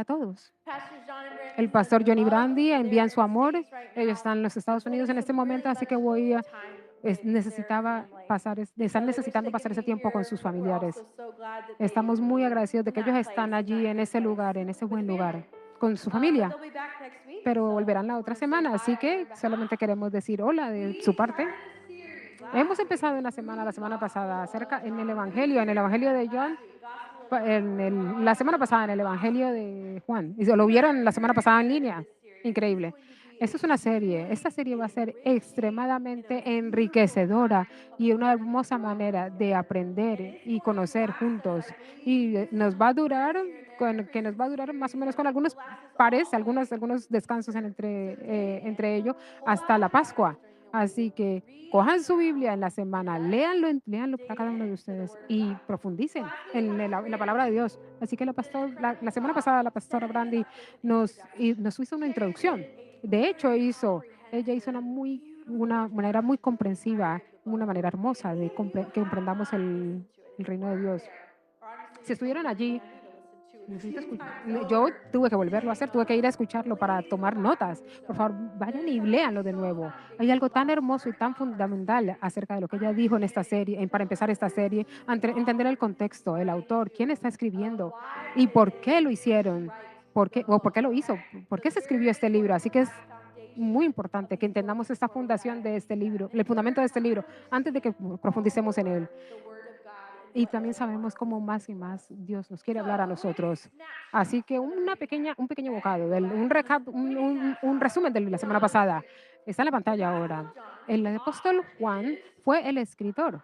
para todos. El pastor Johnny Brandy envían su amor. Ellos están en los Estados Unidos en este momento, así que están necesitando pasar ese tiempo con sus familiares. Estamos muy agradecidos de que ellos están allí en ese lugar, en ese buen lugar, con su familia, pero volverán la otra semana, así que solamente queremos decir hola de su parte. Hemos empezado en la semana pasada, acerca en el Evangelio de John, la semana pasada en el Evangelio de Juan, y lo vieron la semana pasada en línea. Increíble. Esto es una serie. Esta serie va a ser extremadamente enriquecedora y una hermosa manera de aprender y conocer juntos. Y nos va a durar más o menos con algunos pares, algunos descansos entre ellos, hasta la Pascua. Así que cojan su Biblia en la semana, léanlo para cada uno de ustedes y profundicen en la palabra de Dios. Así que la semana pasada la pastora Brandy nos hizo una introducción. De hecho, ella hizo una manera muy comprensiva, una manera hermosa de que comprendamos el reino de Dios. Si estuvieron allí, yo tuve que volverlo a hacer, tuve que ir a escucharlo para tomar notas. Por favor, vayan y léanlo de nuevo. Hay algo tan hermoso y tan fundamental acerca de lo que ella dijo en esta serie, para empezar esta serie, entender el contexto, el autor, quién está escribiendo y por qué lo hicieron, por qué lo hizo, por qué se escribió este libro. Así que es muy importante que entendamos esta fundación de este libro, el fundamento de este libro, antes de que profundicemos en él. Y también sabemos cómo más y más Dios nos quiere hablar a nosotros. Así que un pequeño bocado, un recap, un resumen de la semana pasada. Está en la pantalla ahora. El apóstol Juan fue el escritor.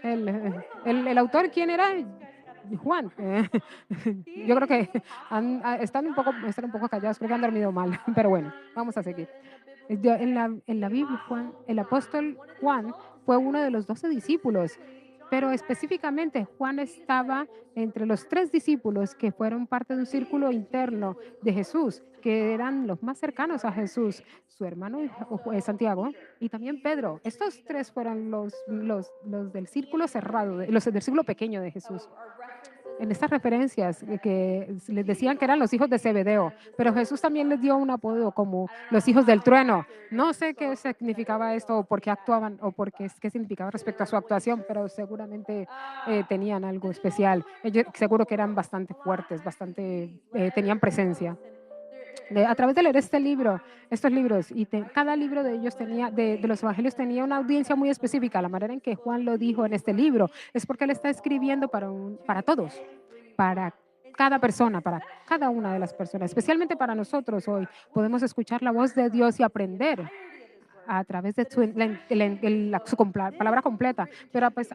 El autor, ¿quién era? Juan. Yo creo que están un poco callados, creo que han dormido mal, pero bueno, vamos a seguir. En la Biblia, el apóstol Juan fue uno de los 12 discípulos, pero específicamente Juan estaba entre los 3 discípulos que fueron parte de un círculo interno de Jesús, que eran los más cercanos a Jesús, su hermano Santiago y también Pedro. Estos 3 fueron los del círculo cerrado, los del círculo pequeño de Jesús. En estas referencias que les decían que eran los hijos de Zebedeo, pero Jesús también les dio un apodo como los hijos del trueno. No sé qué significaba esto o por qué actuaban o qué significaba respecto a su actuación, pero seguramente tenían algo especial. Ellos seguro que eran bastante fuertes, tenían presencia. A través de leer estos libros, cada libro de ellos de los evangelios tenía una audiencia muy específica. La manera en que Juan lo dijo en este libro es porque él está escribiendo para todos, para cada persona, para cada una de las personas, especialmente para nosotros hoy. Podemos escuchar la voz de Dios y aprender a través de su palabra completa, pero pues,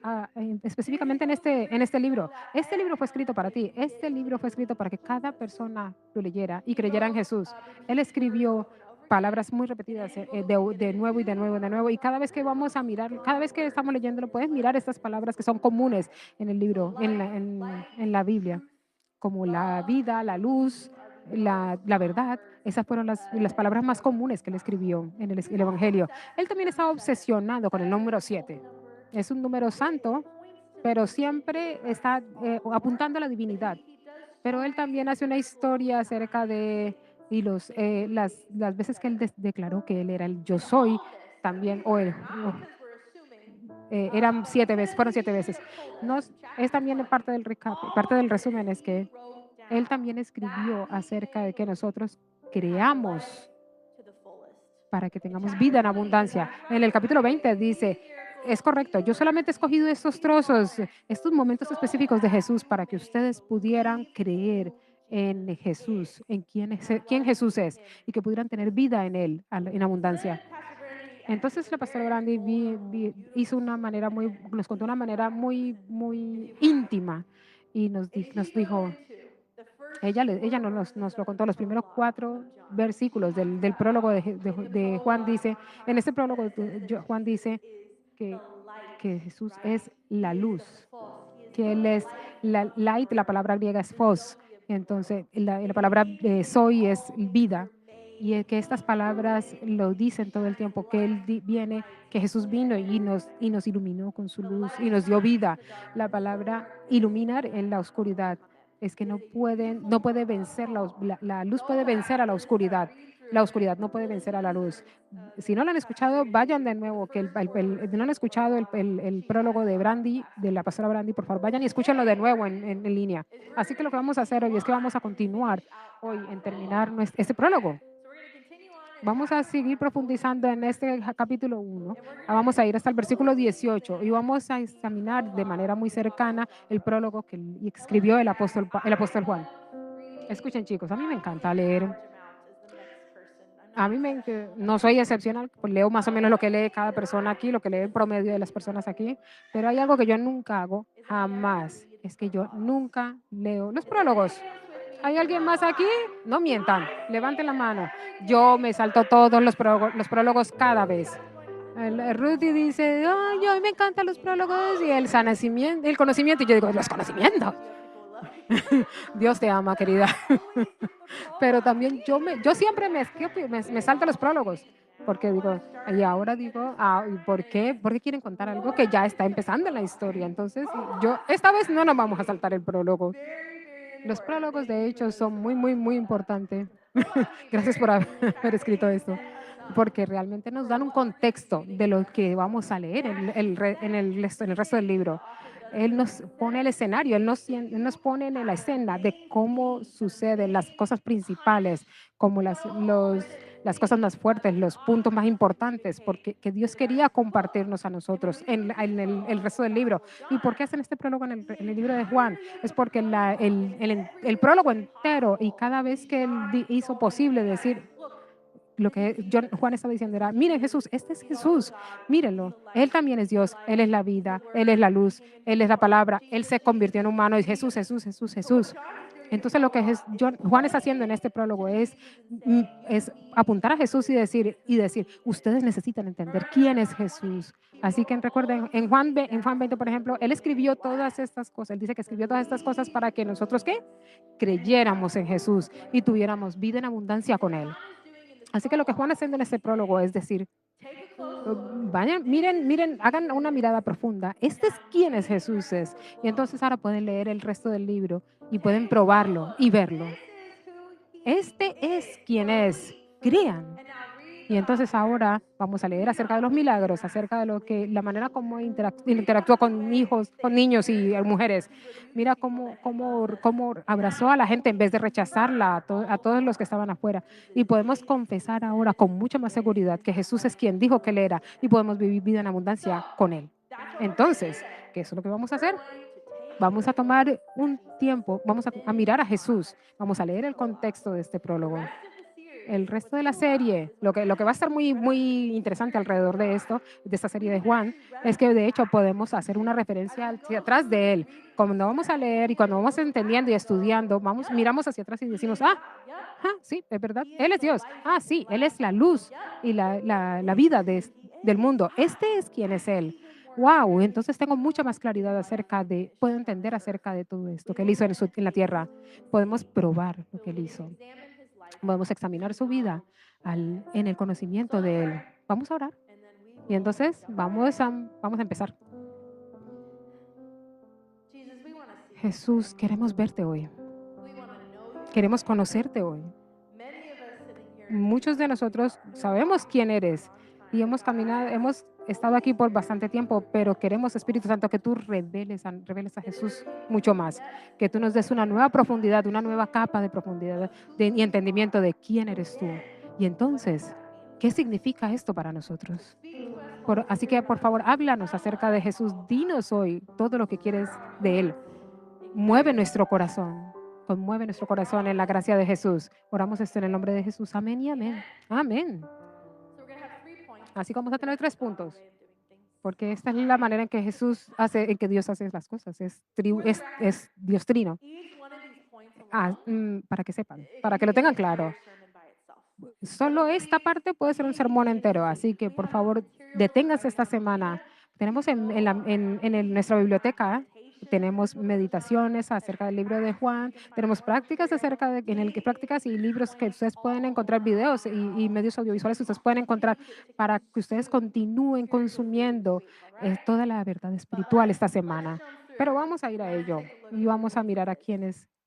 específicamente en este libro. Este libro fue escrito para ti, este libro fue escrito para que cada persona lo leyera y creyera en Jesús. Él escribió palabras muy repetidas de nuevo y de nuevo y de nuevo, y cada vez que vamos a mirar, cada vez que estamos leyéndolo, puedes mirar estas palabras que son comunes en el libro, en la Biblia, como la vida, la luz, la verdad. Esas fueron las palabras más comunes que él escribió en el Evangelio. Él también estaba obsesionado con el número 7. Es un número santo, pero siempre está apuntando a la divinidad. Pero él también hace una historia acerca de y las veces que él declaró que él era el yo soy, también, eran 7 veces, fueron 7 veces. Es también parte del recap, parte del resumen es que él también escribió acerca de que nosotros creamos para que tengamos vida en abundancia. En el capítulo 20 dice, es correcto, yo solamente he escogido estos trozos, estos momentos específicos de Jesús para que ustedes pudieran creer en Jesús, en quién Jesús es y que pudieran tener vida en él, en abundancia. Entonces la pastora Brandy nos contó una manera muy, muy íntima y nos dijo, ella nos lo contó, los primeros 4 versículos del prólogo de Juan dice, en este prólogo Juan dice que, que Jesús es la luz, que Él es la palabra griega es fos, entonces la palabra soy es vida, y que estas palabras lo dicen todo el tiempo, que que Jesús vino y nos iluminó con su luz y nos dio vida. La palabra iluminar en la oscuridad es que no puede vencer la luz puede vencer a la oscuridad. La oscuridad no puede vencer a la luz. Si no lo han escuchado, vayan de nuevo, que no han escuchado el prólogo de Brandy, de la pastora Brandy, por favor, vayan y escúchenlo de nuevo en línea. Así que lo que vamos a hacer hoy es que vamos a continuar hoy en terminar este prólogo. Vamos a seguir profundizando en este capítulo 1. Vamos a ir hasta el versículo 18 y vamos a examinar de manera muy cercana el prólogo que escribió el apóstol Juan. Escuchen, chicos, a mí me encanta leer. A mí no soy excepcional, pues leo más o menos lo que lee cada persona aquí, lo que lee el promedio de las personas aquí, pero hay algo que yo nunca hago, jamás, es que yo nunca leo los prólogos. ¿Hay alguien más aquí? No mientan, levanten la mano. Yo me salto todos los prólogos cada vez. Rudy dice, ay, a mí me encantan los prólogos y el conocimiento. Y yo digo, los conocimientos. Dios te ama, querida. Pero también yo siempre me salto los prólogos, porque digo, y ahora digo, ¿y por qué? ¿Por qué quieren contar algo que ya está empezando en la historia? Entonces, esta vez no nos vamos a saltar el prólogo. Los prólogos, de hecho, son muy, muy, muy importantes. Gracias por haber escrito esto, porque realmente nos dan un contexto de lo que vamos a leer en el resto del libro. Él nos pone el escenario, él nos pone en la escena de cómo suceden las cosas principales, como las cosas más fuertes, los puntos más importantes, porque que Dios quería compartirnos a nosotros el resto del libro. ¿Y por qué hacen este prólogo en el libro de Juan? Es porque el prólogo entero y cada vez que él hizo posible decir lo que Juan estaba diciendo era, miren Jesús, este es Jesús, mírenlo, Él también es Dios, Él es la vida, Él es la luz, Él es la palabra, Él se convirtió en humano y Jesús, Jesús, Jesús, Jesús. Entonces lo que Juan está haciendo en este prólogo es apuntar a Jesús y decir, ustedes necesitan entender quién es Jesús. Así que recuerden, en Juan 20, por ejemplo, él escribió todas estas cosas, él dice que escribió todas estas cosas para que nosotros, ¿qué? Creyéramos en Jesús y tuviéramos vida en abundancia con Él. Así que lo que Juan está haciendo en este prólogo es decir, vayan, miren, hagan una mirada profunda. Este es quién es Jesús es. Y entonces ahora pueden leer el resto del libro y pueden probarlo y verlo. Este es quien es. Crean. Y entonces ahora vamos a leer acerca de los milagros, acerca de la manera como interactuó con hijos, con niños y mujeres. Mira cómo abrazó a la gente en vez de rechazarla a todos los que estaban afuera. Y podemos confesar ahora con mucha más seguridad que Jesús es quien dijo que Él era y podemos vivir vida en abundancia con Él. Entonces, ¿qué es lo que vamos a hacer? Vamos a tomar un tiempo, vamos a mirar a Jesús, vamos a leer el contexto de este prólogo. El resto de la serie, lo que va a estar muy, muy interesante alrededor de de esta serie de Juan, es que de hecho podemos hacer una referencia hacia atrás de él. Cuando vamos a leer y cuando vamos entendiendo y estudiando, miramos hacia atrás y decimos, sí, es verdad, Él es Dios. Sí, Él es la luz y la vida del mundo. Este es quien es Él. Wow, entonces tengo mucha más claridad puedo entender acerca de todo esto que Él hizo en la tierra. Podemos probar lo que Él hizo. Podemos examinar su vida en el conocimiento de Él. Vamos a orar. Y entonces vamos a empezar. Jesús, queremos verte hoy. Queremos conocerte hoy. Muchos de nosotros sabemos quién eres y hemos estado aquí por bastante tiempo, pero queremos, Espíritu Santo, que tú reveles a Jesús mucho más, que tú nos des una nueva profundidad, una nueva capa de profundidad y entendimiento de quién eres tú. Y entonces, ¿qué significa esto para nosotros? Así que, por favor, háblanos acerca de Jesús. Dinos hoy todo lo que quieres de Él. Mueve nuestro corazón. Conmueve nuestro corazón en la gracia de Jesús. Oramos esto en el nombre de Jesús. Amén y amén. Amén. Así que vamos a tener 3 puntos. Porque esta es la manera en que Dios hace las cosas. Es Dios trino. Para que sepan, para que lo tengan claro. Solo esta parte puede ser un sermón entero. Así que, por favor, deténganse esta semana. Tenemos nuestra biblioteca, tenemos meditaciones acerca del libro de Juan, tenemos prácticas prácticas y libros que ustedes pueden encontrar, videos y medios audiovisuales que ustedes pueden encontrar para que ustedes continúen consumiendo toda la verdad espiritual esta semana. Pero vamos a ir a ello y vamos a mirar a quién es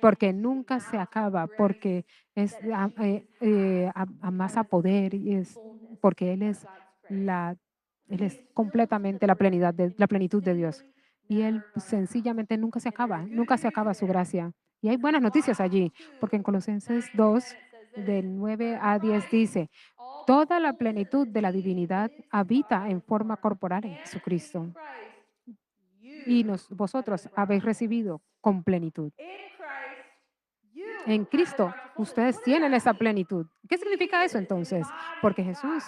porque nunca se acaba, porque es amasa poder y es porque Él es la Él es completamente la plenitud de Dios. y Él sencillamente nunca se acaba su gracia. Y hay buenas noticias allí, porque en Colosenses 2, del 9 a 10 dice, toda la plenitud de la divinidad habita en forma corporal en Jesucristo, y vosotros habéis recibido con plenitud. En Cristo, ustedes tienen esa plenitud. ¿Qué significa eso entonces? Porque Jesús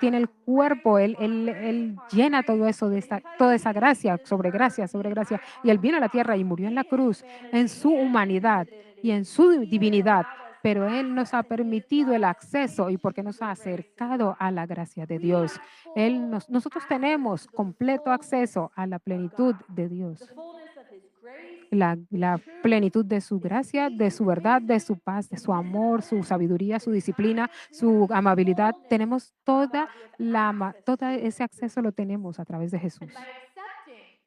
tiene el cuerpo, él llena todo eso toda esa gracia sobre gracia, sobre gracia. Y Él vino a la tierra y murió en la cruz en su humanidad y en su divinidad. Pero Él nos ha permitido el acceso y porque nos ha acercado a la gracia de Dios. Nosotros tenemos completo acceso a la plenitud de Dios, la plenitud de su gracia, de su verdad, de su paz, de su amor, su sabiduría, su disciplina, su amabilidad. Tenemos todo ese acceso lo tenemos a través de Jesús.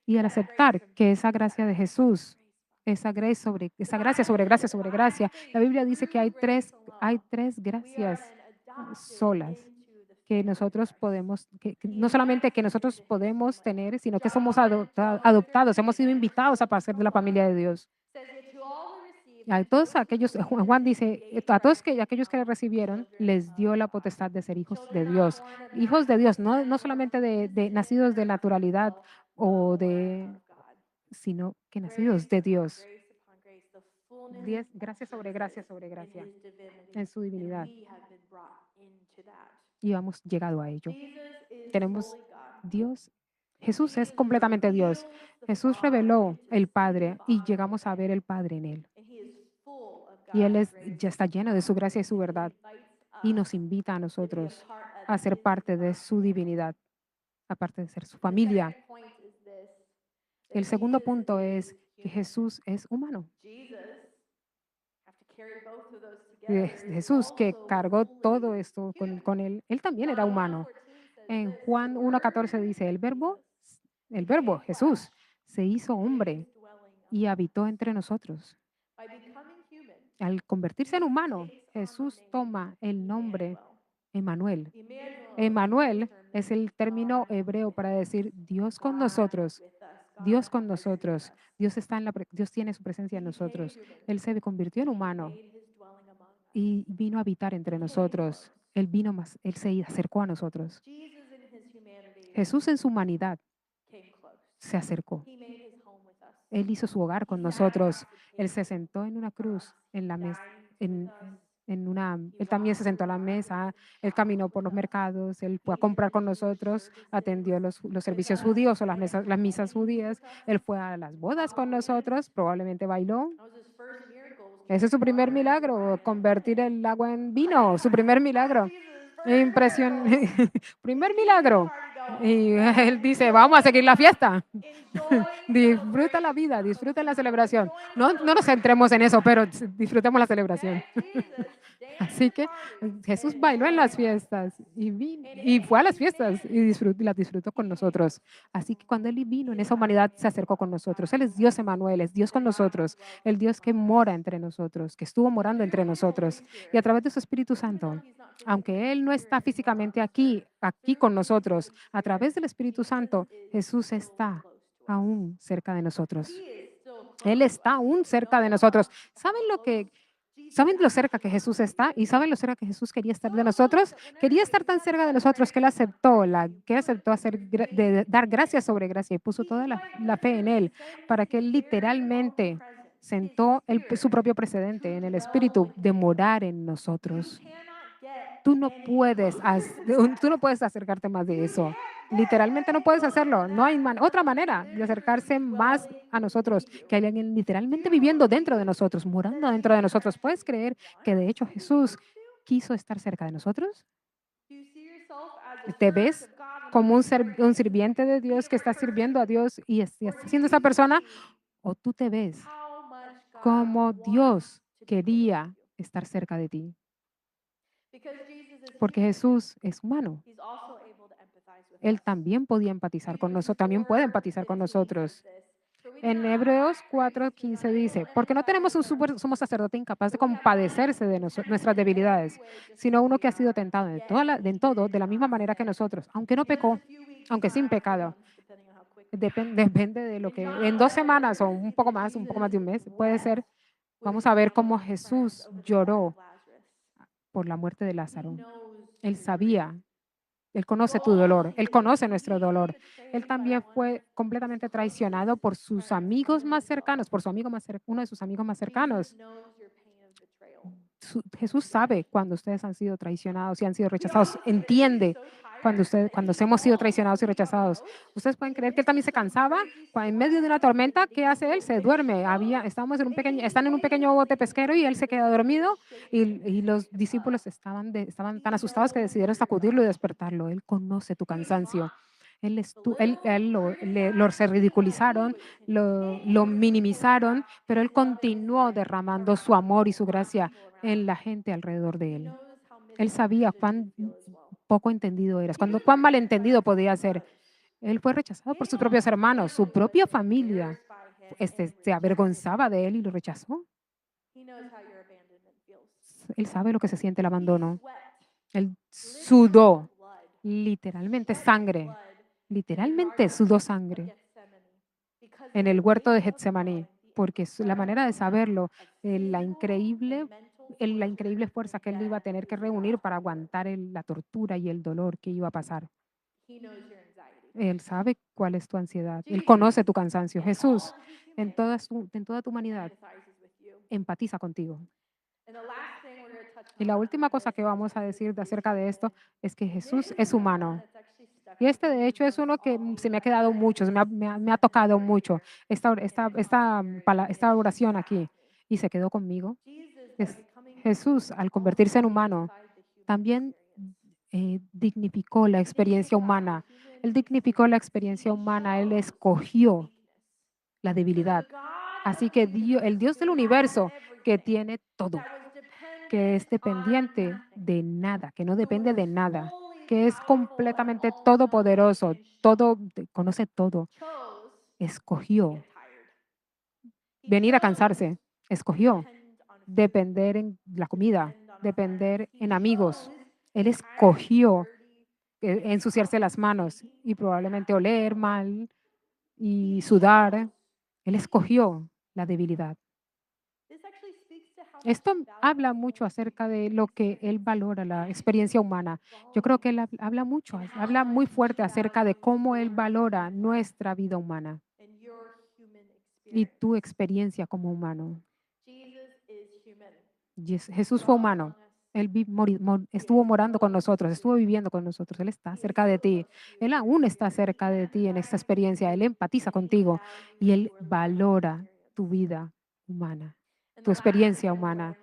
Y al aceptar que esa gracia de Jesús, esa gracia sobre gracia sobre gracia, la Biblia dice que hay tres gracias solas que nosotros podemos, que no solamente que nosotros podemos tener, sino que somos adoptados, hemos sido invitados a ser de la familia de Dios. A todos aquellos, Juan dice, a todos aquellos que le recibieron, les dio la potestad de ser hijos de Dios, no solamente de nacidos de naturalidad o sino que nacidos de Dios. Gracias sobre gracia en su divinidad. Y hemos llegado a ello. Tenemos Dios. Jesús es completamente Dios. Jesús reveló el Padre y llegamos a ver el Padre en Él. Y ya está lleno de su gracia y su verdad y nos invita a nosotros a ser parte de su divinidad, aparte de ser su familia. El segundo punto es que Jesús es humano. Jesús que cargó todo esto con Él, Él también era humano. En Juan 1:14 dice, el verbo Jesús se hizo hombre y habitó entre nosotros. Al convertirse en humano, Jesús toma el nombre Emmanuel. Emmanuel es el término hebreo para decir Dios con nosotros. Dios con nosotros. Dios tiene su presencia en nosotros. Él se convirtió en humano y vino a habitar entre nosotros. Él se acercó a nosotros. Jesús en su humanidad se acercó. Él hizo su hogar con nosotros. Él se sentó en una cruz, en la mesa, él también se sentó a la mesa, él caminó por los mercados, él fue a comprar con nosotros, atendió los servicios judíos o las misas judías, él fue a las bodas con nosotros, probablemente bailó. Ese es su primer milagro, convertir el agua en vino, su primer milagro. Impresión, primer milagro. Y él dice, vamos a seguir la fiesta. Disfruta la vida, disfruta la celebración. No nos centremos en eso, pero disfrutemos la celebración. Así que Jesús bailó en las fiestas y fue a las fiestas y las disfrutó con nosotros. Así que cuando Él vino en esa humanidad, se acercó con nosotros. Él es Dios Emmanuel, es Dios con nosotros, el Dios que mora entre nosotros, que estuvo morando entre nosotros. Y a través de su Espíritu Santo, aunque Él no está físicamente aquí con nosotros, a través del Espíritu Santo, Jesús está aún cerca de nosotros. Él está aún cerca de nosotros. ¿Saben lo cerca que Jesús está? ¿Y saben lo cerca que Jesús quería estar de nosotros? Quería estar tan cerca de nosotros que Él aceptó dar gracias sobre gracia y puso toda la fe en Él para que Él literalmente sentó su propio precedente en el Espíritu de morar en nosotros. Tú no puedes acercarte más de eso. Literalmente no puedes hacerlo. No hay otra manera de acercarse más a nosotros que alguien literalmente viviendo dentro de nosotros, morando dentro de nosotros. ¿Puedes creer que de hecho Jesús quiso estar cerca de nosotros? ¿Te ves como un sirviente de Dios que está sirviendo a Dios y está siendo esa persona? ¿O tú te ves como Dios quería estar cerca de ti? Porque Jesús es humano. Él también podía empatizar con nosotros, también puede empatizar con nosotros. En Hebreos 4:15 dice, porque no tenemos un sumo sacerdote incapaz de compadecerse de nuestras debilidades, sino uno que ha sido tentado en todo de la misma manera que nosotros, aunque no pecó, aunque sin pecado. Depende de lo que en 2 semanas o un poco más de un mes, puede ser. Vamos a ver cómo Jesús lloró por la muerte de Lázaro. Él sabía, él conoce tu dolor, él conoce nuestro dolor. Él también fue completamente traicionado por sus amigos más cercanos, por su amigo uno de sus amigos más cercanos. Jesús sabe cuando ustedes han sido traicionados y han sido rechazados. Entiende cuando hemos sido traicionados y rechazados. Ustedes pueden creer que él también se cansaba. En medio de una tormenta, ¿qué hace él? Se duerme. Están en un pequeño bote pesquero y él se queda dormido y los discípulos estaban tan asustados que decidieron sacudirlo y despertarlo. Él conoce tu cansancio. Se ridiculizaron, lo minimizaron, pero él continuó derramando su amor y su gracia en la gente alrededor de él. Él sabía cuán poco entendido eras, cuán malentendido podía ser. Él fue rechazado por sus propios hermanos, su propia familia se avergonzaba de él y lo rechazó. Él sabe lo que se siente el abandono. Él sudó literalmente sudó sangre en el huerto de Getsemaní, porque la manera de saberlo, la la increíble fuerza que él iba a tener que reunir para aguantar la tortura y el dolor que iba a pasar. Él sabe cuál es tu ansiedad, él conoce tu cansancio. Jesús, en toda tu humanidad, empatiza contigo. Y la última cosa que vamos a decir acerca de esto es que Jesús es humano. Y este, de hecho, es uno que se me ha quedado mucho, me ha tocado mucho, esta oración aquí, y se quedó conmigo. Es Jesús, al convertirse en humano, también dignificó la experiencia humana. Él dignificó la experiencia humana, él escogió la debilidad. Así que el Dios del universo, que tiene todo, que es dependiente de nada, que no depende de nada, que es completamente todopoderoso, conoce todo, escogió venir a cansarse, escogió depender en la comida, depender en amigos. Él escogió ensuciarse las manos y probablemente oler mal y sudar. Él escogió la debilidad. Esto habla mucho acerca de lo que él valora, la experiencia humana. Yo creo que él habla mucho, habla muy fuerte acerca de cómo él valora nuestra vida humana y tu experiencia como humano. Jesús fue humano. Él estuvo morando con nosotros, estuvo viviendo con nosotros. Él está cerca de ti. Él aún está cerca de ti en esta experiencia. Él empatiza contigo y él valora tu vida humana, tu experiencia humana.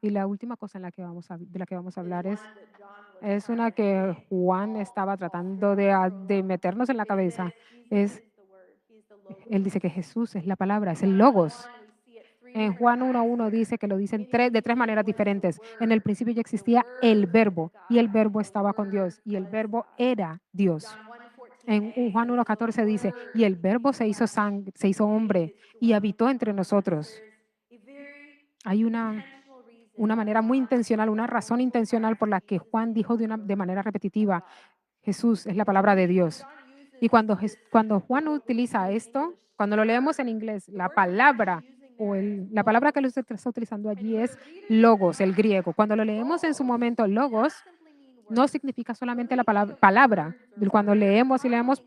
Y la última cosa de la que vamos a hablar es una que Juan estaba tratando de meternos en la cabeza. Es, él dice que Jesús es la palabra, es el logos. En Juan 1:1 dice que lo dicen de tres maneras diferentes. En el principio ya existía el verbo y el verbo estaba con Dios y el verbo era Dios. En Juan 1:14 dice, y el verbo se hizo hombre y habitó entre nosotros. Hay una manera muy intencional, una razón intencional por la que Juan dijo de manera repetitiva, Jesús es la palabra de Dios. Y cuando Juan utiliza esto, cuando lo leemos en inglés, la palabra la palabra que él está utilizando allí es logos, el griego. Cuando lo leemos en su momento, logos no significa solamente la palabra. Cuando leemos,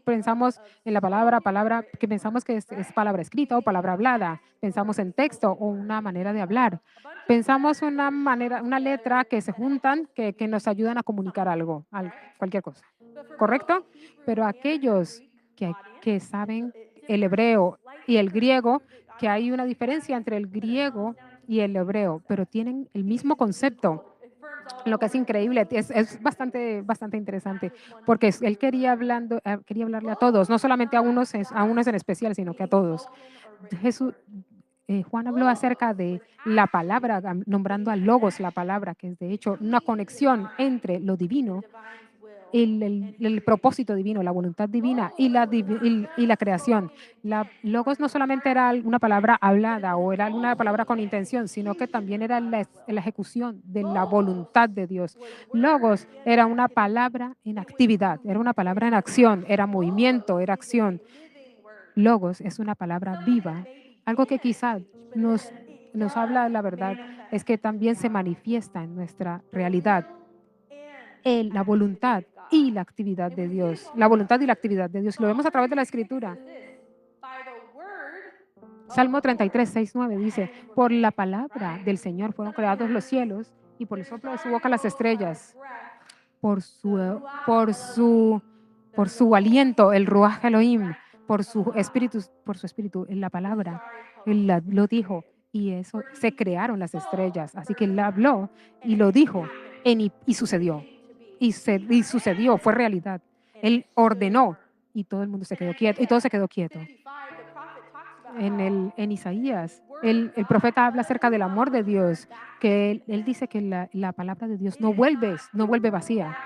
pensamos en la palabra, que pensamos que es palabra escrita o palabra hablada. Pensamos en texto o una manera de hablar. Pensamos una letra que se juntan, que nos ayudan a comunicar cualquier cosa. ¿Correcto? Pero aquellos que saben el hebreo y el griego, que hay una diferencia entre el griego y el hebreo, pero tienen el mismo concepto. Lo que es increíble, es bastante interesante, porque él quería hablarle a todos, no solamente a unos en especial, sino que a todos. Jesús, Juan habló acerca de la palabra, nombrando al logos la palabra, que es de hecho una conexión entre lo divino, el propósito divino, la voluntad divina y la creación. Logos no solamente era una palabra hablada o era una palabra con intención, sino que también era la ejecución de la voluntad de Dios. Logos era una palabra en actividad, era una palabra en acción, era movimiento, era acción. Logos es una palabra viva. Algo que quizá nos, nos habla de la verdad es que también se manifiesta en nuestra realidad. La voluntad y la actividad de Dios. La voluntad y la actividad de Dios. Lo vemos a través de la Escritura. Salmo 33, 6, 9 dice, por la palabra del Señor fueron creados los cielos y por el soplo de su boca las estrellas. Por su, por su, por su aliento, el Ruach Elohim, por su espíritu, en la palabra, lo dijo y eso se crearon las estrellas. Así que él habló y lo dijo y sucedió. Y sucedió, fue realidad. Él ordenó y todo el mundo se quedó quieto y todo se quedó quieto. En Isaías, el profeta habla acerca del amor de Dios, que él dice que la palabra de Dios no vuelve vacía,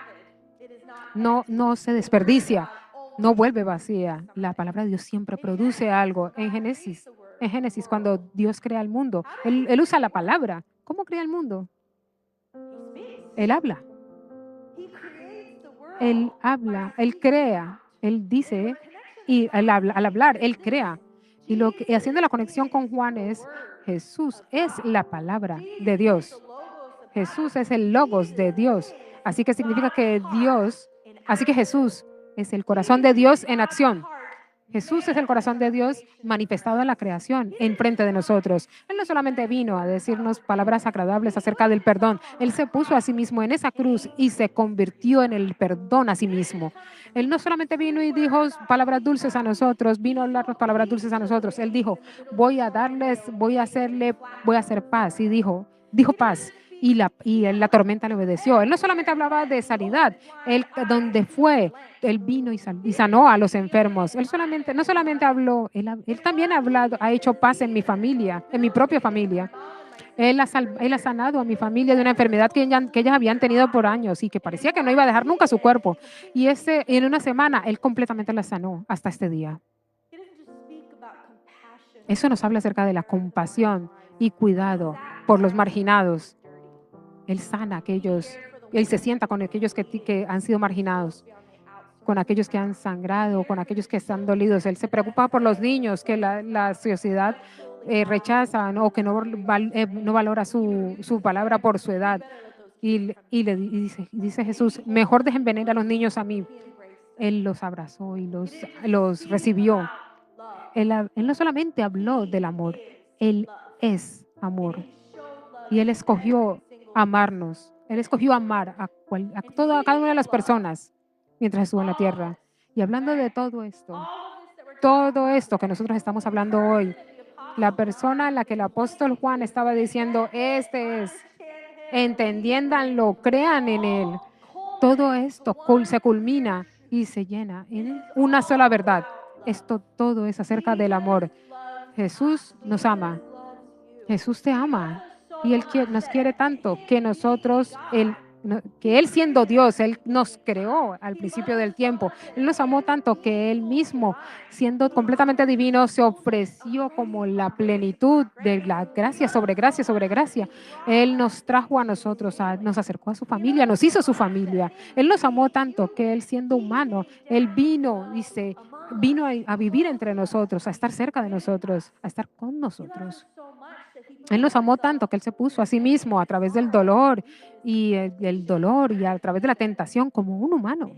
no se desperdicia, no vuelve vacía. La palabra de Dios siempre produce algo. En Génesis, cuando Dios crea el mundo, él usa la palabra. ¿Cómo crea el mundo? Él habla, él crea, él dice, y al hablar, él crea. Y haciendo la conexión con Juan es, Jesús es la palabra de Dios. Jesús es el logos de Dios. Así que significa que así que Jesús es el corazón de Dios en acción. Jesús es el corazón de Dios manifestado en la creación, enfrente de nosotros. Él no solamente vino a decirnos palabras agradables acerca del perdón, Él se puso a sí mismo en esa cruz y se convirtió en el perdón a sí mismo. Él no solamente vino y dijo palabras dulces a nosotros, vino a hablarnos palabras dulces a nosotros. Él dijo, voy a hacer paz. Y dijo paz. Y la tormenta le obedeció. Él no solamente hablaba de sanidad, donde fue, él vino y sanó a los enfermos. No solamente habló, él también ha hecho paz en mi familia, en mi propia familia. Él ha sanado a mi familia de una enfermedad que ellas habían tenido por años y que parecía que no iba a dejar nunca su cuerpo. En una semana, él completamente la sanó hasta este día. Eso nos habla acerca de la compasión y cuidado por los marginados. Él sana a aquellos, Él se sienta con aquellos que han sido marginados, con aquellos que han sangrado, con aquellos que están dolidos. Él se preocupa por los niños que la sociedad rechaza, ¿no? O que no valora su palabra por su edad. Y dice Jesús, mejor dejen venir a los niños a mí. Él los abrazó y los recibió. Él no solamente habló del amor, Él es amor. Y Él escogió amarnos. Él escogió amar a cada una de las personas mientras estuvo en la tierra. Y hablando de todo esto que nosotros estamos hablando hoy, la persona a la que el apóstol Juan estaba diciendo, entiéndanlo, crean en Él. Todo esto se culmina y se llena en una sola verdad. Todo es acerca del amor. Jesús nos ama. Jesús te ama. Y Él nos quiere tanto que que Él siendo Dios, Él nos creó al principio del tiempo. Él nos amó tanto que Él mismo, siendo completamente divino, se ofreció como la plenitud de la gracia sobre gracia sobre gracia. Él nos trajo a nosotros, nos acercó a su familia, nos hizo su familia. Él nos amó tanto que Él siendo humano, Él vino a vivir entre nosotros, a estar cerca de nosotros, a estar con nosotros. Él nos amó tanto que Él se puso a sí mismo a través del dolor y a través de la tentación como un humano.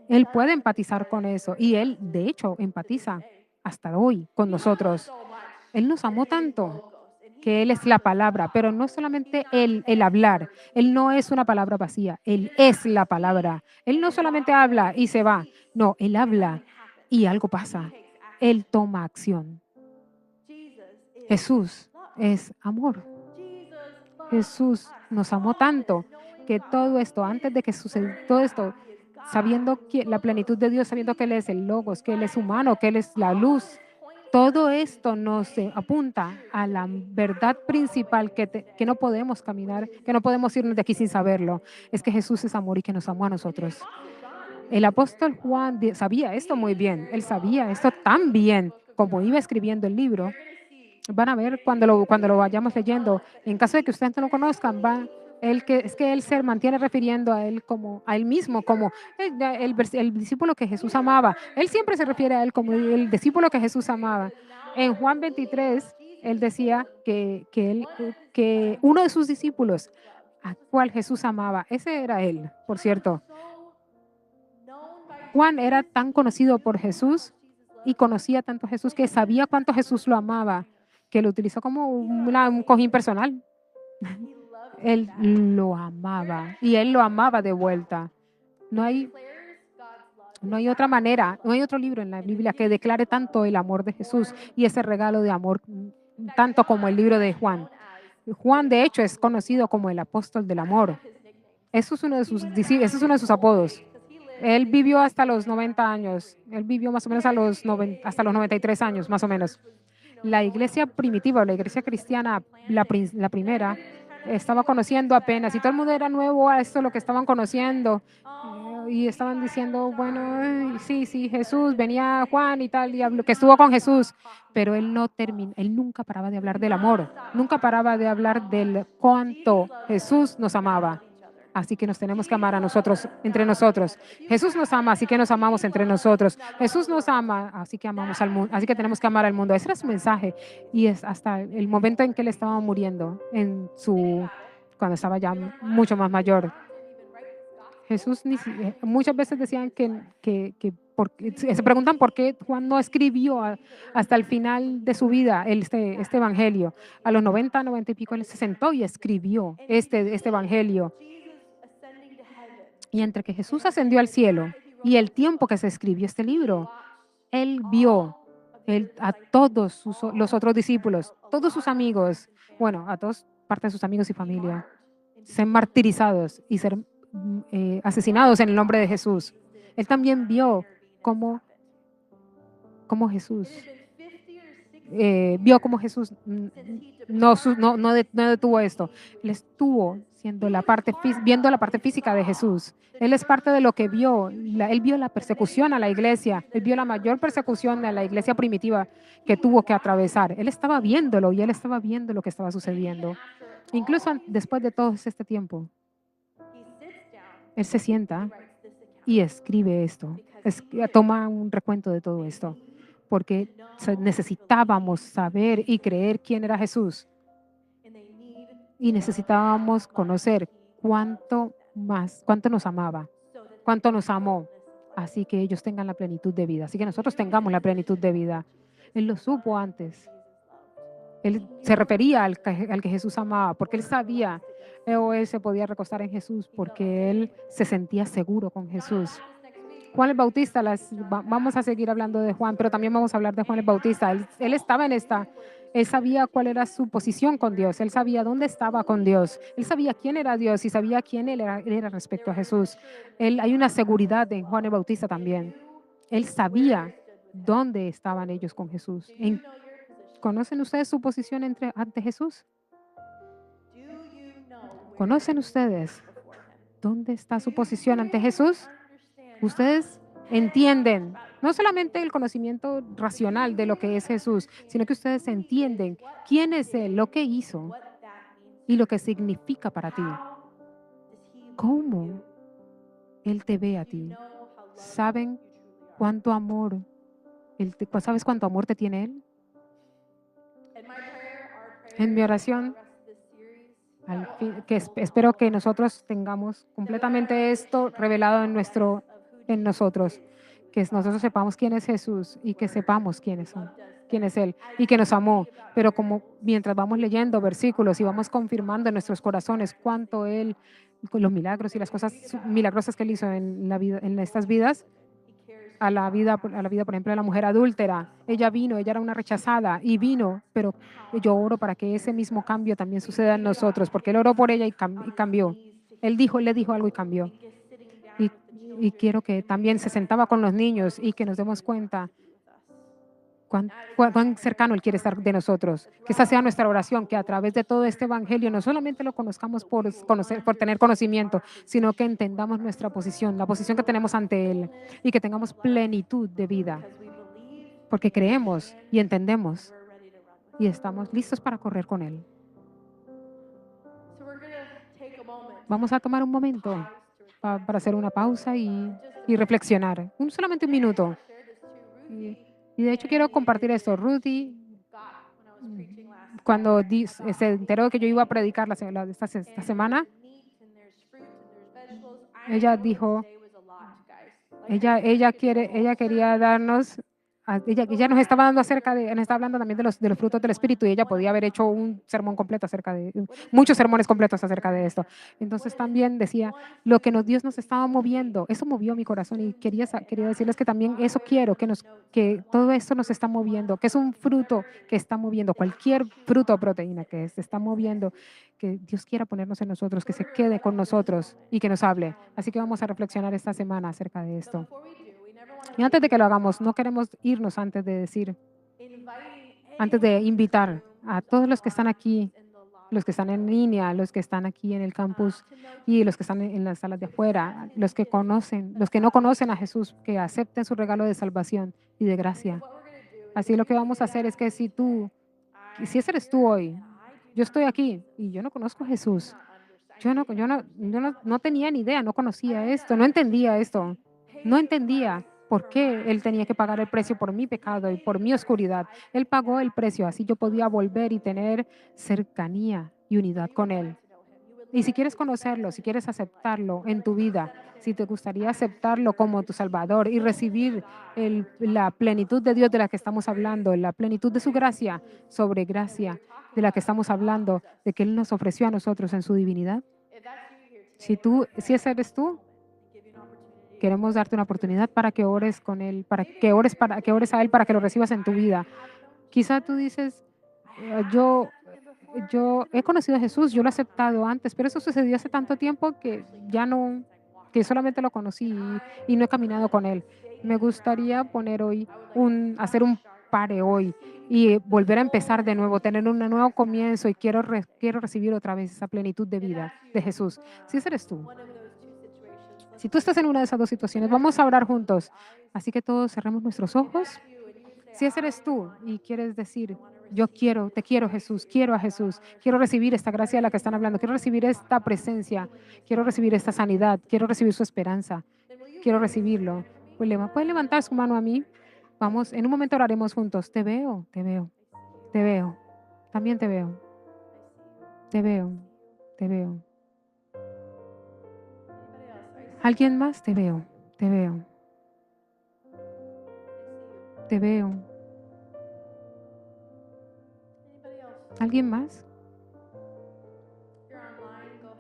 Él puede empatizar con eso y Él, de hecho, empatiza hasta hoy con nosotros. Él nos amó tanto que Él es la palabra, pero no solamente el hablar. Él no es una palabra vacía, Él es la palabra. Él no solamente habla y se va, no, Él habla y algo pasa. Él toma acción. Jesús es amor. Jesús nos amó tanto que todo esto, antes de que sucediera todo esto, sabiendo que la plenitud de Dios, sabiendo que Él es el Logos, que Él es humano, que Él es la luz, todo esto nos apunta a la verdad principal que no podemos caminar, que no podemos irnos de aquí sin saberlo. Es que Jesús es amor y que nos amó a nosotros. El apóstol Juan sabía esto muy bien. Él sabía esto tan bien como iba escribiendo el libro. Van a ver cuando lo vayamos leyendo. En caso de que ustedes no lo conozcan, Es que él se mantiene refiriendo a él como a él mismo, como el discípulo que Jesús amaba. Él siempre se refiere a él como el discípulo que Jesús amaba. En Juan 23, él decía que uno de sus discípulos, a cual Jesús amaba, ese era él, por cierto. Juan era tan conocido por Jesús y conocía tanto a Jesús que sabía cuánto Jesús lo amaba, que lo utilizó como un cojín personal. Él lo amaba y él lo amaba de vuelta. No hay, no hay otra manera, no hay otro libro en la Biblia que declare tanto el amor de Jesús y ese regalo de amor, tanto como el libro de Juan. Juan, de hecho, es conocido como el apóstol del amor. Eso es uno de sus, eso es uno de sus apodos. Él vivió hasta los 90 años. Él vivió más o menos hasta los 93 años, más o menos. La iglesia primitiva, la iglesia cristiana, la primera, estaba conociendo apenas y todo el mundo era nuevo a esto, lo que estaban conociendo. Y estaban diciendo, bueno, ay, sí, sí, Jesús, venía Juan y tal, y que estuvo con Jesús, pero él no terminó, él nunca paraba de hablar del amor, nunca paraba de hablar del cuánto Jesús nos amaba. Así que nos tenemos que amar a nosotros, entre nosotros. Jesús nos ama, así que nos amamos entre nosotros. Jesús nos ama, así que amamos al mundo, así que tenemos que amar al mundo. Ese era su mensaje. Y es hasta el momento en que él estaba muriendo, cuando estaba ya mucho más mayor. Jesús muchas veces decían se preguntan por qué Juan no escribió hasta el final de su vida este evangelio. A los 90, 90 y pico, él se sentó y escribió este evangelio. Y entre que Jesús ascendió al cielo y el tiempo que se escribió este libro, él vio a todos los otros discípulos, todos sus amigos, bueno, a todas partes de sus amigos y familia, ser martirizados y ser asesinados en el nombre de Jesús. Él también vio cómo, cómo Jesús vio cómo Jesús no detuvo esto. Él estuvo viendo la parte física de Jesús. Él es parte de lo que vio. Él vio la persecución a la iglesia. Él vio la mayor persecución a la iglesia primitiva que tuvo que atravesar. Él estaba viéndolo y él estaba viendo lo que estaba sucediendo. Incluso después de todo este tiempo, él se sienta y escribe esto. Toma un recuento de todo esto, porque necesitábamos saber y creer quién era Jesús y necesitábamos conocer cuánto nos amaba, cuánto nos amó, así que ellos tengan la plenitud de vida, así que nosotros tengamos la plenitud de vida. Él lo supo antes. Él se refería al que Jesús amaba, porque él sabía, o él se podía recostar en Jesús, porque él se sentía seguro con Jesús. Juan el Bautista, vamos a seguir hablando de Juan, pero también vamos a hablar de Juan el Bautista. Él estaba él sabía cuál era su posición con Dios, él sabía dónde estaba con Dios, él sabía quién era Dios y sabía quién él era respecto a Jesús. Hay una seguridad en Juan el Bautista también. Él sabía dónde estaban ellos con Jesús. ¿Conocen ustedes su posición ante Jesús? ¿Conocen ustedes dónde está su posición ante Jesús? Ustedes entienden no solamente el conocimiento racional de lo que es Jesús, sino que ustedes entienden quién es Él, lo que hizo y lo que significa para ti. ¿Cómo Él te ve a ti? ¿Saben cuánto amor? ¿Sabes cuánto amor te tiene Él? En mi oración, espero que nosotros tengamos completamente esto revelado en nosotros, que nosotros sepamos quién es Jesús y que sepamos quién es Él y que nos amó. Pero como mientras vamos leyendo versículos y vamos confirmando en nuestros corazones cuánto Él, con los milagros y las cosas milagrosas que Él hizo en la vida, en estas vidas, por ejemplo, de la mujer adúltera. Ella era una rechazada y vino, pero yo oro para que ese mismo cambio también suceda en nosotros, porque Él oró por ella y cambió. Él le dijo algo y cambió. Y, y quiero que también se sentaba con los niños y que nos demos cuenta cuán cercano Él quiere estar de nosotros. Que esa sea nuestra oración, que a través de todo este evangelio no solamente lo conozcamos por tener conocimiento, sino que entendamos nuestra posición, la posición que tenemos ante Él y que tengamos plenitud de vida, porque creemos y entendemos y estamos listos para correr con Él. Vamos a tomar un momento para hacer una pausa y reflexionar. Solamente un minuto. Y, y de hecho quiero compartir esto. Ruthie, mm, cuando se enteró que yo iba a predicar esta semana, ella dijo, ella quería darnos, ella nos estaba dando nos estaba hablando también de los frutos del Espíritu y ella podía haber hecho un sermón completo muchos sermones completos acerca de esto. Entonces también decía, Dios nos estaba moviendo, eso movió mi corazón y quería decirles que también eso quiero, que todo esto nos está moviendo, que es un fruto que está moviendo, cualquier fruto o proteína que se está moviendo, que Dios quiera ponernos en nosotros, que se quede con nosotros y que nos hable. Así que vamos a reflexionar esta semana acerca de esto. Y antes de que lo hagamos, no queremos irnos antes de invitar a todos los que están aquí, los que están en línea, los que están aquí en el campus y los que están en las salas de afuera, los que no conocen a Jesús, que acepten su regalo de salvación y de gracia. Así lo que vamos a hacer es que si ese eres tú hoy, yo estoy aquí y yo no conozco a Jesús. No tenía ni idea, no conocía esto, no entendía esto. No entendía por qué Él tenía que pagar el precio por mi pecado y por mi oscuridad. Él pagó el precio, así yo podía volver y tener cercanía y unidad con Él. Y si quieres conocerlo, si quieres aceptarlo en tu vida, si te gustaría aceptarlo como tu Salvador y recibir la plenitud de Dios de la que estamos hablando, la plenitud de su gracia sobre gracia de la que estamos hablando, de que Él nos ofreció a nosotros en su divinidad. Si ese eres tú, queremos darte una oportunidad para que ores con Él, para que ores a Él, para que lo recibas en tu vida. Quizá tú dices, yo he conocido a Jesús, yo lo he aceptado antes, pero eso sucedió hace tanto tiempo que ya no, que solamente lo conocí y no he caminado con Él. Me gustaría hacer un pare hoy y volver a empezar de nuevo, tener un nuevo comienzo y quiero recibir otra vez esa plenitud de vida de Jesús. Si ese eres tú, si tú estás en una de esas dos situaciones, vamos a orar juntos. Así que todos cerremos nuestros ojos. Si ese eres tú y quieres decir, te quiero Jesús, quiero a Jesús, quiero recibir esta gracia de la que están hablando, quiero recibir esta presencia, quiero recibir esta sanidad, quiero recibir su esperanza, quiero recibirlo. Puede levantar su mano a mí. Vamos, en un momento oraremos juntos. Te veo, te veo, te veo. También te veo, te veo, te veo. ¿Alguien más? Te veo, te veo, te veo. ¿Alguien más?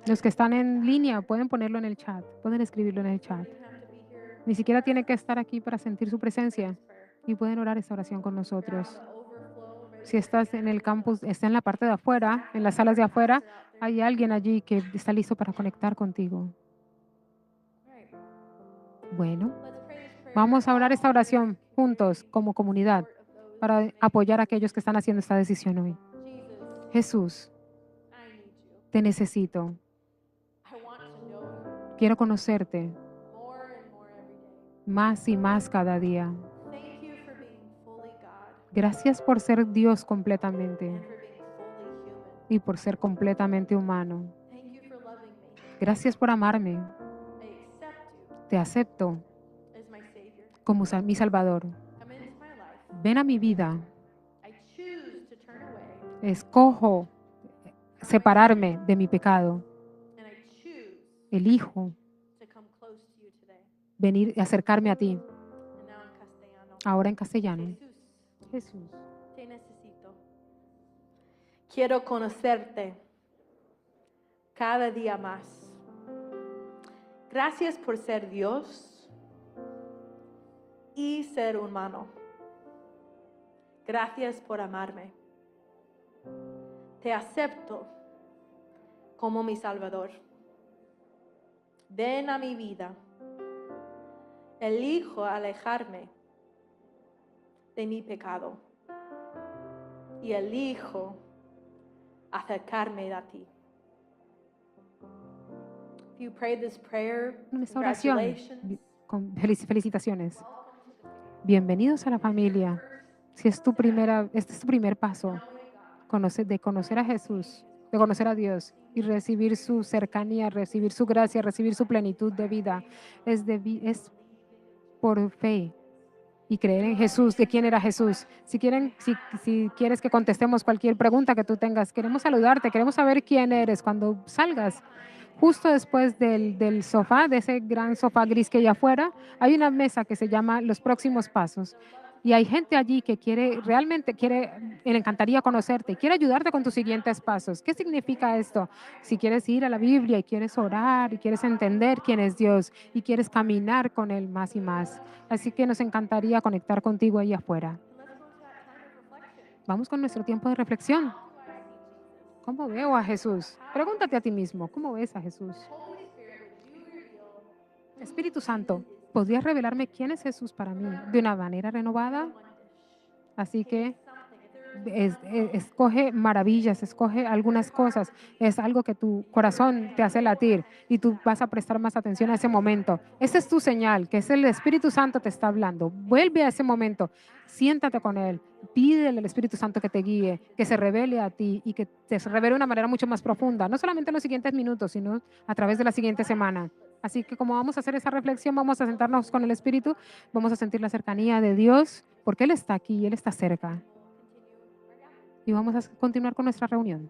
Los que están en línea pueden ponerlo en el chat, pueden escribirlo en el chat. Ni siquiera tiene que estar aquí para sentir su presencia y pueden orar esta oración con nosotros. Si estás en el campus, está en la parte de afuera, en las salas de afuera, hay alguien allí que está listo para conectar contigo. Bueno, vamos a orar esta oración juntos como comunidad para apoyar a aquellos que están haciendo esta decisión hoy. Jesús, te necesito. Quiero conocerte más y más cada día. Gracias por ser Dios completamente y por ser completamente humano. Gracias por amarme. Te acepto como mi Salvador. Ven a mi vida. Escojo separarme de mi pecado. Elijo venir y acercarme a ti. Ahora en castellano. Jesús, te necesito. Quiero conocerte cada día más. Gracias por ser Dios y ser humano. Gracias por amarme. Te acepto como mi Salvador. Ven a mi vida. Elijo alejarme de mi pecado y elijo acercarme a ti. If you prayed this prayer, en esta oración, congratulations. con felicitaciones. Bienvenidos a la familia. Si es este es tu primer paso, de conocer a Jesús de conocer a Dios y recibir su cercanía, recibir su gracia, recibir su plenitud de vida. Es por fe y creer en Jesús, de quién era Jesús. Si quieres que contestemos cualquier pregunta que tú tengas, queremos saludarte, queremos saber quién eres cuando salgas. Justo después del sofá, de ese gran sofá gris que hay afuera, hay una mesa que se llama Los Próximos Pasos. Y hay gente allí que realmente le encantaría conocerte, quiere ayudarte con tus siguientes pasos. ¿Qué significa esto? Si quieres ir a la Biblia y quieres orar y quieres entender quién es Dios y quieres caminar con Él más y más. Así que nos encantaría conectar contigo ahí afuera. Vamos con nuestro tiempo de reflexión. ¿Cómo veo a Jesús? Pregúntate a ti mismo, ¿cómo ves a Jesús? Espíritu Santo, ¿podrías revelarme quién es Jesús para mí de una manera renovada? Así que escoge maravillas, escoge algunas cosas. Es algo que tu corazón te hace latir y tú vas a prestar más atención a ese momento. Esa es tu señal, que es el Espíritu Santo te está hablando. Vuelve a ese momento, siéntate con Él, pídele al Espíritu Santo que te guíe, que se revele a ti y que te revele de una manera mucho más profunda, no solamente en los siguientes minutos, sino a través de la siguiente semana. Así que como vamos a hacer esa reflexión, vamos a sentarnos con el Espíritu, vamos a sentir la cercanía de Dios, porque Él está aquí, Él está cerca. Y vamos a continuar con nuestra reunión.